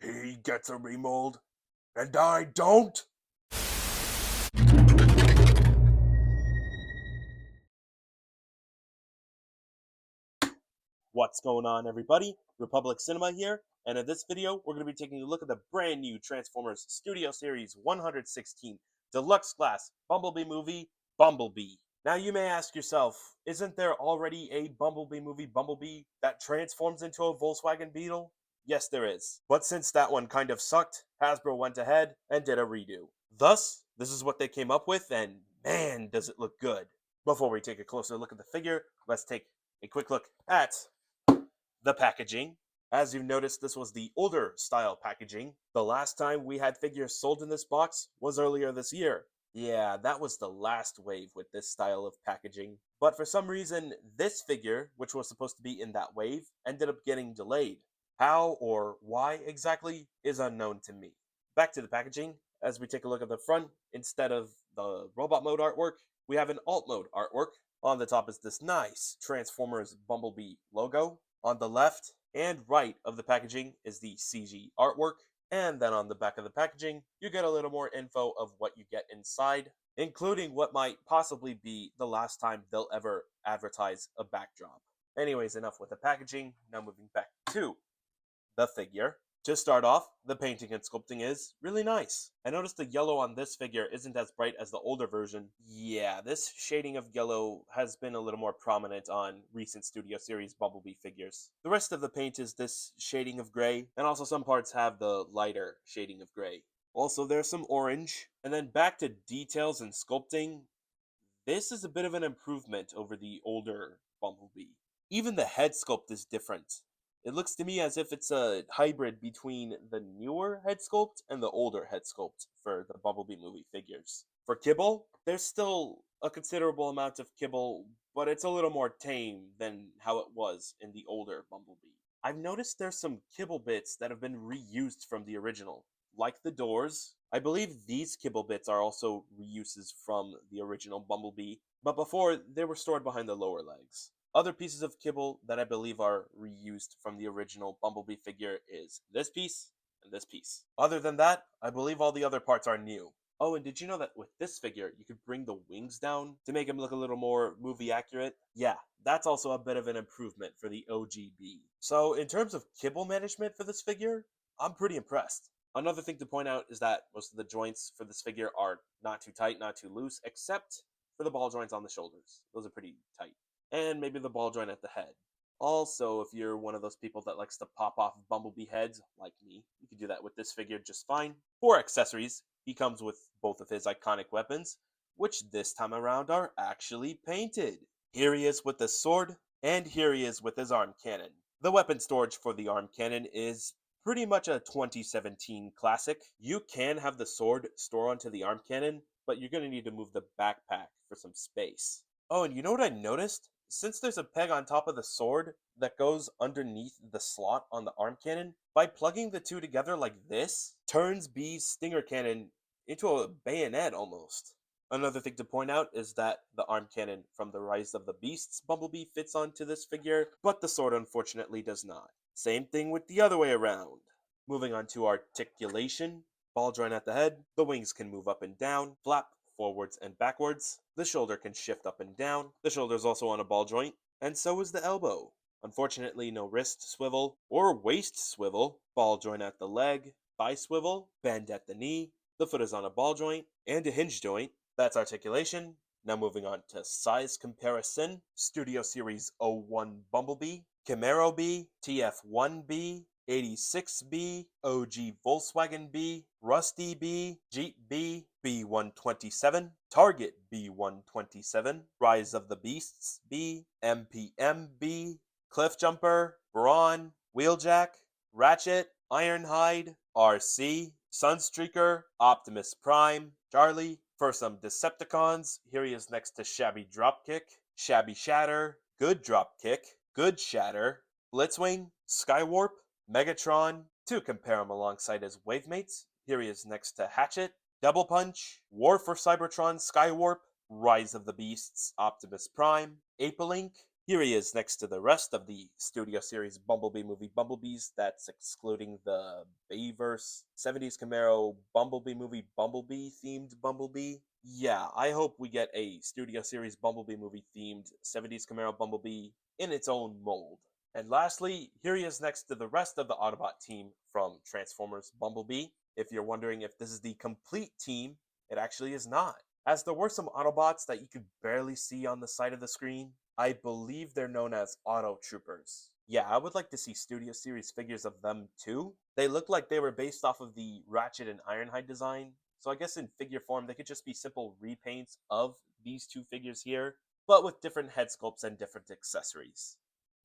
He gets a remold, and I don't? What's going on, everybody? Republic Cinema here, and in this video, we're going to be taking a look at the brand new Transformers Studio Series 116 Deluxe Class Bumblebee movie, Bumblebee. Now, you may ask yourself, isn't there already a Bumblebee movie, Bumblebee, that transforms into a Volkswagen Beetle? Yes, there is. But since that one kind of sucked, Hasbro went ahead and did a redo. Thus, this is what they came up with, and man, does it look good. Before we take a closer look at the figure, let's take a quick look at the packaging. As you've noticed, this was the older style packaging. The last time we had figures sold in this box was earlier this year. Yeah, that was the last wave with this style of packaging. But for some reason, this figure, which was supposed to be in that wave, ended up getting delayed. How or why exactly is unknown to me. Back to the packaging. As we take a look at the front, instead of the robot mode artwork, we have an alt mode artwork. On the top is this nice Transformers Bumblebee logo. On the left and right of the packaging is the CG artwork, and then on the back of the packaging, you get a little more info of what you get inside, including what might possibly be the last time they'll ever advertise a backdrop. Anyways, enough with the packaging, now moving back to the figure. To start off, the painting and sculpting is really nice. I noticed the yellow on this figure isn't as bright as the older version. Yeah, this shading of yellow has been a little more prominent on recent Studio Series Bumblebee figures. The rest of the paint is this shading of gray, and also some parts have the lighter shading of gray. Also, there's some orange. And then back to details and sculpting, this is a bit of an improvement over the older Bumblebee. Even the head sculpt is different. It looks to me as if it's a hybrid between the newer head sculpt and the older head sculpt for the Bumblebee movie figures. For kibble, there's still a considerable amount of kibble, but it's a little more tame than how it was in the older Bumblebee. I've noticed there's some kibble bits that have been reused from the original, like the doors. I believe these kibble bits are also reuses from the original Bumblebee, but before they were stored behind the lower legs. Other pieces of kibble that I believe are reused from the original Bumblebee figure is this piece and this piece. Other than that, I believe all the other parts are new. Oh, and did you know that with this figure, you could bring the wings down to make him look a little more movie accurate? Yeah, that's also a bit of an improvement for the OGB. So in terms of kibble management for this figure, I'm pretty impressed. Another thing to point out is that most of the joints for this figure are not too tight, not too loose, except for the ball joints on the shoulders. Those are pretty tight. And maybe the ball joint at the head. Also, if you're one of those people that likes to pop off Bumblebee heads, like me, you can do that with this figure just fine. For accessories, he comes with both of his iconic weapons, which this time around are actually painted. Here he is with the sword, and here he is with his arm cannon. The weapon storage for the arm cannon is pretty much a 2017 classic. You can have the sword store onto the arm cannon, but you're going to need to move the backpack for some space. Oh, and you know what I noticed? Since there's a peg on top of the sword that goes underneath the slot on the arm cannon, by plugging the two together like this, turns B's stinger cannon into a bayonet almost. Another thing to point out is that the arm cannon from the Rise of the Beasts Bumblebee fits onto this figure, but the sword unfortunately does not. Same thing with the other way around. Moving on to articulation, ball joint at the head, the wings can move up and down, flap forwards and backwards. The shoulder can shift up and down. The shoulder is also on a ball joint, and so is the elbow. Unfortunately, no wrist swivel or waist swivel. Ball joint at the leg, thigh swivel, bend at the knee. The foot is on a ball joint and a hinge joint. That's articulation. Now moving on to size comparison. Studio Series 01 Bumblebee, Camaro B, TF1B, 86B, OG Volkswagen B, Rusty B, Jeep B, B127, Target B127, Rise of the Beasts B, MPM B, Cliffjumper, Brawn, Wheeljack, Ratchet, Ironhide, RC, Sunstreaker, Optimus Prime, Charlie. For some Decepticons, here he is next to Shabby Dropkick, Shabby Shatter, Good Dropkick, Good Shatter, Blitzwing, Skywarp, Megatron. To compare him alongside his Wavemates, here he is next to Hatchet, Double Punch, War for Cybertron Skywarp, Rise of the Beasts Optimus Prime, Apelink, Here he is next to the rest of the Studio Series Bumblebee movie Bumblebees. That's excluding the Bayverse 70s Camaro Bumblebee movie Bumblebee themed Bumblebee. Yeah, I hope we get a Studio Series Bumblebee movie themed 70s Camaro Bumblebee in its own mold. And lastly, here he is next to the rest of the Autobot team from Transformers Bumblebee. If you're wondering if this is the complete team, it actually is not, as there were some Autobots that you could barely see on the side of the screen. I believe they're known as Auto Troopers. Yeah, I would like to see Studio Series figures of them too. They look like they were based off of the Ratchet and Ironhide design, so I guess in figure form they could just be simple repaints of these two figures here, but with different head sculpts and different accessories.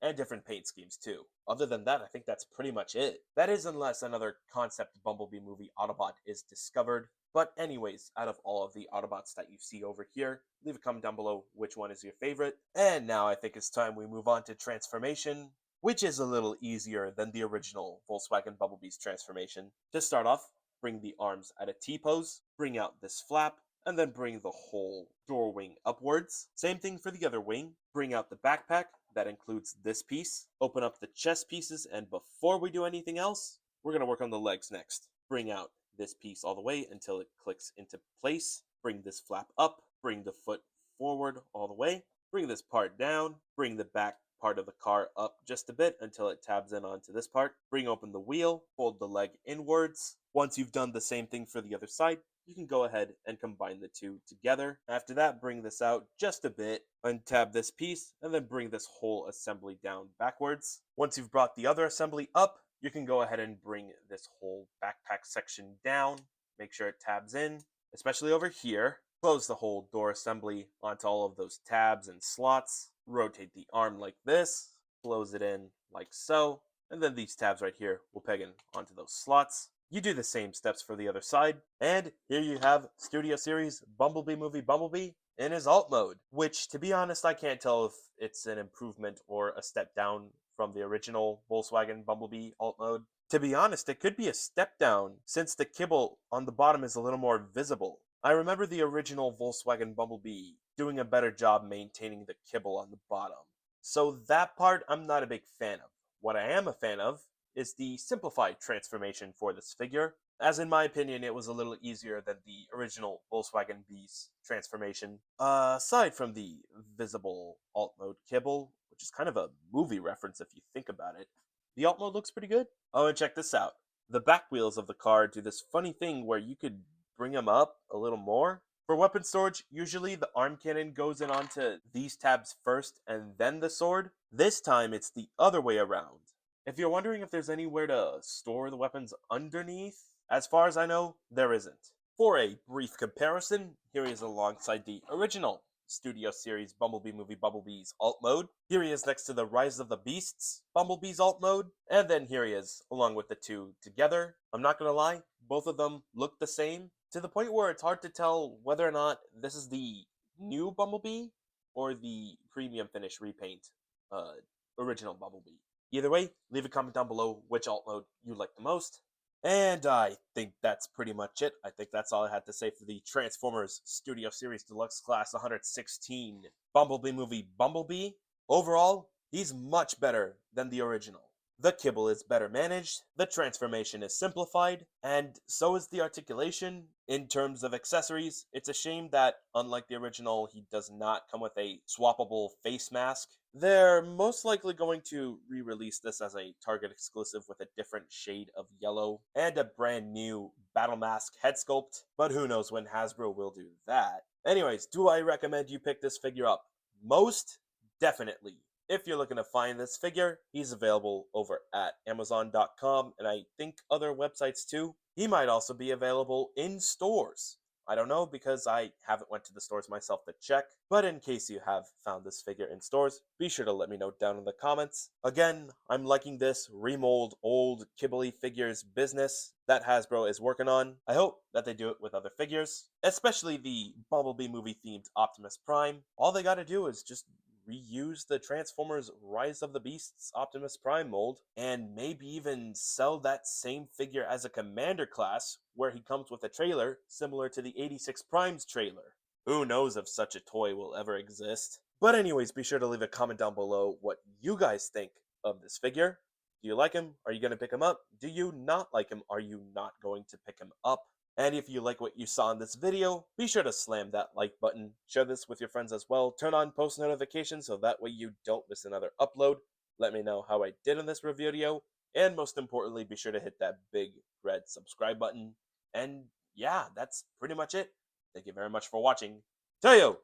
And different paint schemes too. Other than that, I think that's pretty much it. That is, unless another concept Bumblebee movie Autobot is discovered. But anyways, out of all of the Autobots that you see over here, leave a comment down below which one is your favorite. And now I think it's time we move on to transformation, which is a little easier than the original Volkswagen Bumblebee's transformation. To start off, bring the arms at a T-pose, bring out this flap, and then bring the whole door wing upwards. Same thing for the other wing. Bring out the backpack, that includes this piece. Open up the chest pieces, and before we do anything else, we're going to work on the legs next. Bring out this piece all the way until it clicks into place. Bring this flap up, bring the foot forward all the way, bring this part down, bring the back part of the car up just a bit until it tabs in onto this part. Bring open the wheel, fold the leg inwards. Once you've done the same thing for the other side, you can go ahead and combine the two together. After that, bring this out just a bit, untab this piece, and then bring this whole assembly down backwards. Once you've brought the other assembly up, you can go ahead and bring this whole backpack section down. Make sure it tabs in, especially over here. Close the whole door assembly onto all of those tabs and slots. Rotate the arm like this, close it in like so, and then these tabs right here will peg in onto those slots. You do the same steps for the other side, and here you have Studio Series Bumblebee movie Bumblebee in his alt mode, which, to be honest, I can't tell if it's an improvement or a step down from the original Volkswagen Bumblebee alt mode. To be honest, it could be a step down, since the kibble on the bottom is a little more visible. I remember the original Volkswagen Bumblebee doing a better job maintaining the kibble on the bottom, so that part I'm not a big fan of. What I am a fan of is the simplified transformation for this figure, as in my opinion it was a little easier than the original Volkswagen Beast transformation. Aside from the visible alt mode kibble, which is kind of a movie reference if you think about it, the alt mode looks pretty good. Oh, and check this out. The back wheels of the car do this funny thing where you could bring them up a little more. For weapon storage, usually the arm cannon goes in onto these tabs first and then the sword. This time it's the other way around. If you're wondering if there's anywhere to store the weapons underneath, as far as I know, there isn't. For a brief comparison, here he is alongside the original Studio Series Bumblebee movie Bumblebee's alt mode. Here he is next to the Rise of the Beasts Bumblebee's alt mode, and then here he is along with the two together. I'm not gonna lie, both of them look the same, to the point where it's hard to tell whether or not this is the new Bumblebee or the premium finish repaint original Bumblebee. Either way, leave a comment down below which alt mode you like the most. And I think that's pretty much it. I think that's all I had to say for the Transformers Studio Series Deluxe Class 116 Bumblebee movie Bumblebee. Overall, he's much better than the original. The kibble is better managed, the transformation is simplified, and so is the articulation. In terms of accessories, it's a shame that, unlike the original, he does not come with a swappable face mask. They're most likely going to re-release this as a Target exclusive with a different shade of yellow and a brand new battle mask head sculpt, but who knows when Hasbro will do that. Anyways, do I recommend you pick this figure up? Most definitely. If you're looking to find this figure, he's available over at Amazon.com and I think other websites too. He might also be available in stores. I don't know because I haven't went to the stores myself to check, but in case you have found this figure in stores, be sure to let me know down in the comments. Again, I'm liking this remold old Kibbly figures business that Hasbro is working on. I hope that they do it with other figures, especially the Bumblebee movie themed Optimus Prime. All they gotta do is just reuse the Transformers Rise of the Beasts Optimus Prime mold, and maybe even sell that same figure as a Commander class, where he comes with a trailer similar to the 86 Prime's trailer. Who knows if such a toy will ever exist. But anyways, be sure to leave a comment down below what you guys think of this figure. Do you like him? Are you going to pick him up? Do you not like him? Are you not going to pick him up? And if you like what you saw in this video, be sure to slam that like button. Share this with your friends as well. Turn on post notifications so that way you don't miss another upload. Let me know how I did in this review video. And most importantly, be sure to hit that big red subscribe button. And yeah, that's pretty much it. Thank you very much for watching. Tayo!